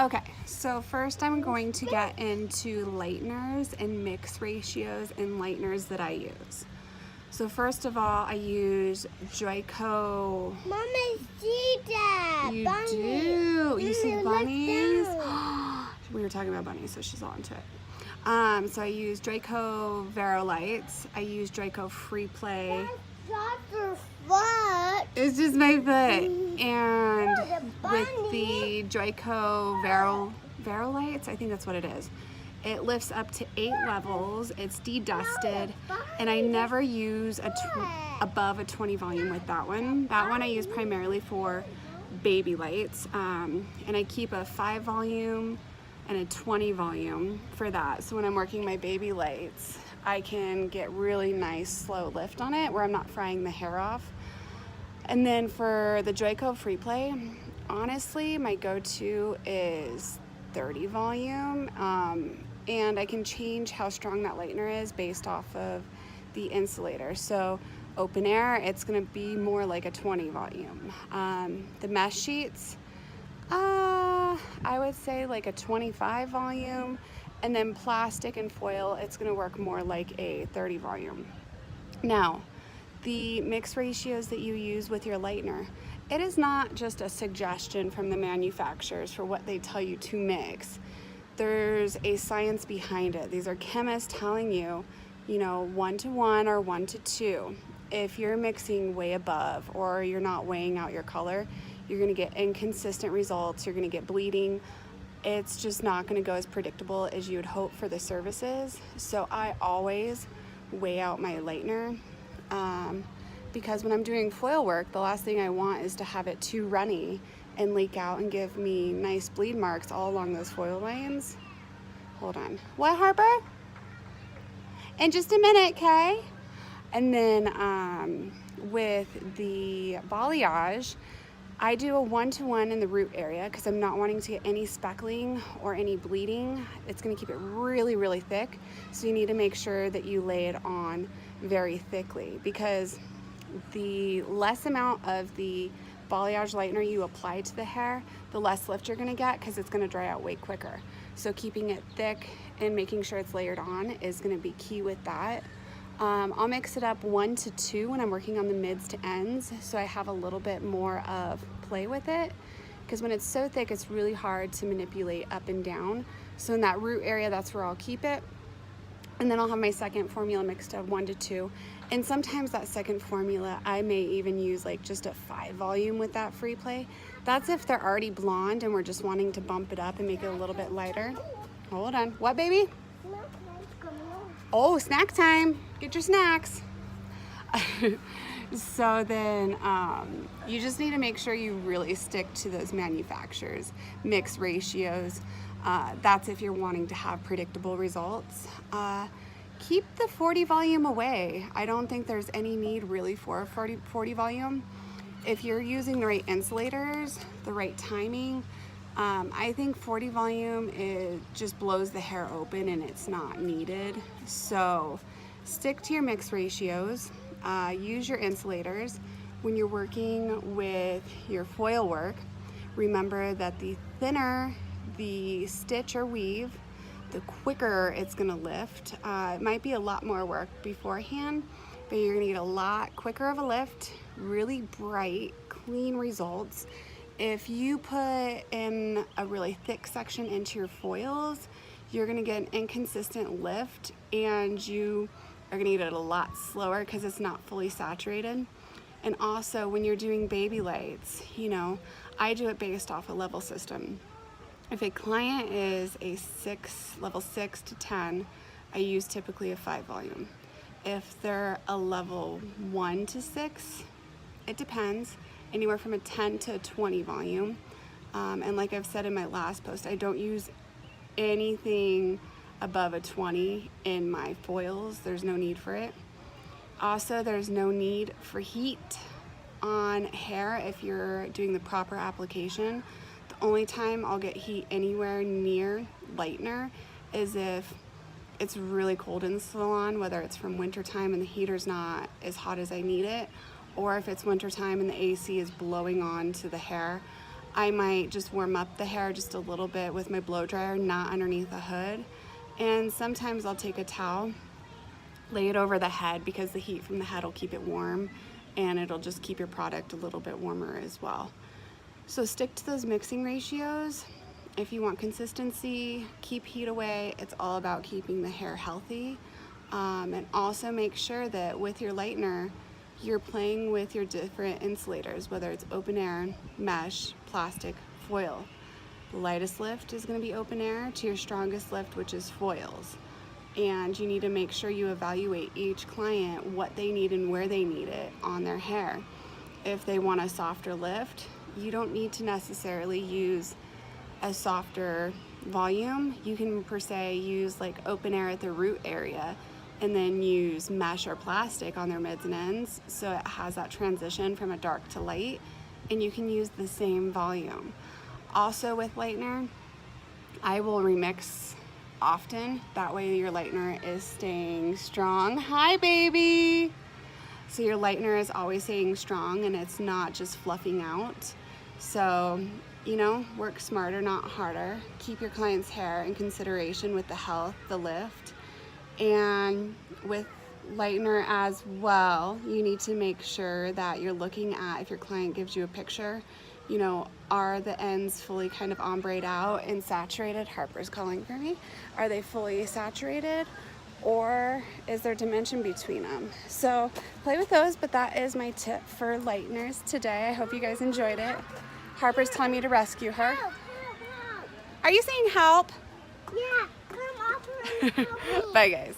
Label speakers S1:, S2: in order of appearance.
S1: Okay, so first I'm going to get into lighteners and mix ratios and lighteners that I use. So first of all, I use Draco.
S2: Mama, see that.
S1: You
S2: bunny.
S1: do? You see
S2: Look
S1: bunnies?
S2: down.
S1: We were talking about bunnies, so she's all into it. So I use Draco Vero Lights. I use Draco Free Play.
S2: That's your foot.
S1: It's just my foot. And
S2: the
S1: with
S2: bunny.
S1: the Draco Vero Lights, I think that's what it is. It lifts up to 8 levels. It's de-dusted, and I never use above a 20 volume with that one. That one I use primarily for baby lights, and I keep a 5 volume and a 20 volume for that. So when I'm working my baby lights, I can get really nice slow lift on it where I'm not frying the hair off. And then for the Draco Free Play, honestly, my go-to is 30 volume, and I can change how strong that lightener is based off of the insulator. So open air, it's gonna be more like a 20 volume. The mesh sheets, I would say like a 25 volume, and then plastic and foil, it's gonna work more like a 30 volume. Now, the mix ratios that you use with your lightener, it is not just a suggestion from the manufacturers for what they tell you to mix. There's a science behind it. These are chemists telling you, 1:1 or 1:2. If you're mixing way above or you're not weighing out your color, you're gonna get inconsistent results, you're gonna get bleeding. It's just not gonna go as predictable as you would hope for the services. So I always weigh out my lightener, because when I'm doing foil work, the last thing I want is to have it too runny and leak out and give me nice bleed marks all along those foil lines. Hold on. What, Harper? In just a minute, Kay? And then with the balayage, I do a 1:1 in the root area because I'm not wanting to get any speckling or any bleeding. It's going to keep it really, really thick. So you need to make sure that you lay it on very thickly, because the less amount of the balayage lightener you apply to the hair, the less lift you're going to get because it's going to dry out way quicker. So keeping it thick and making sure it's layered on is going to be key with that. I'll mix it up 1:2 when I'm working on the mids to ends, so I have a little bit more of play with it, because when it's so thick, it's really hard to manipulate up and down. So in that root area, that's where I'll keep it. And then I'll have my second formula mixed up 1:2. And sometimes that second formula, I may even use like just a 5 volume with that free play. That's if they're already blonde and we're just wanting to bump it up and make it a little bit lighter. Hold on. What, baby? Oh, snack time. Get your snacks. So then you just need to make sure you really stick to those manufacturers' mix ratios. That's if you're wanting to have predictable results. Keep the 40 volume away. I don't think there's any need really for a 40 volume. If you're using the right insulators, the right timing, I think 40 volume just blows the hair open and it's not needed. So stick to your mix ratios, use your insulators. When you're working with your foil work, remember that the thinner the stitch or weave, the quicker it's gonna lift. It might be a lot more work beforehand, but you're gonna get a lot quicker of a lift, really bright, clean results. If you put in a really thick section into your foils, you're gonna get an inconsistent lift, and you are gonna get it a lot slower because it's not fully saturated. And also when you're doing baby lights, I do it based off a level system. If a client is a level 6 to 10, I use typically a 5 volume. If they're a level 1 to 6, it depends, anywhere from a 10 to 20 volume. And like I've said in my last post, I don't use anything above a 20 in my foils. There's no need for it. Also, there's no need for heat on hair if you're doing the proper application. The only time I'll get heat anywhere near lightener is if it's really cold in the salon, whether it's from winter time and the heater's not as hot as I need it, or if it's winter time and the AC is blowing on to the hair. I might just warm up the hair just a little bit with my blow dryer, not underneath the hood. And sometimes I'll take a towel, lay it over the head because the heat from the head will keep it warm, and it'll just keep your product a little bit warmer as well. So stick to those mixing ratios. If you want consistency, keep heat away. It's all about keeping the hair healthy. And also make sure that with your lightener, you're playing with your different insulators, whether it's open air, mesh, plastic, foil. The lightest lift is going to be open air to your strongest lift, which is foils. And you need to make sure you evaluate each client, what they need and where they need it on their hair. If they want a softer lift, you don't need to necessarily use a softer volume. You can per se use like open air at the root area and then use mesh or plastic on their mids and ends, so it has that transition from a dark to light, and you can use the same volume. Also with lightener, I will remix often, that way your lightener is staying strong. Hi baby! So your lightener is always staying strong and it's not just fluffing out. So, you know, work smarter, not harder. Keep your client's hair in consideration with the health, the lift. And with lightener as well, you need to make sure that you're looking at, if your client gives you a picture, you know, are the ends fully kind of ombre'd out and saturated? Harper's calling for me. Are they fully saturated, or is there dimension between them? So play with those, but that is my tip for lighteners today. I hope you guys enjoyed it. Harper's telling me to rescue her.
S2: Help, help, help.
S1: Are you saying help?
S2: Yeah, come over and help me.
S1: Bye guys.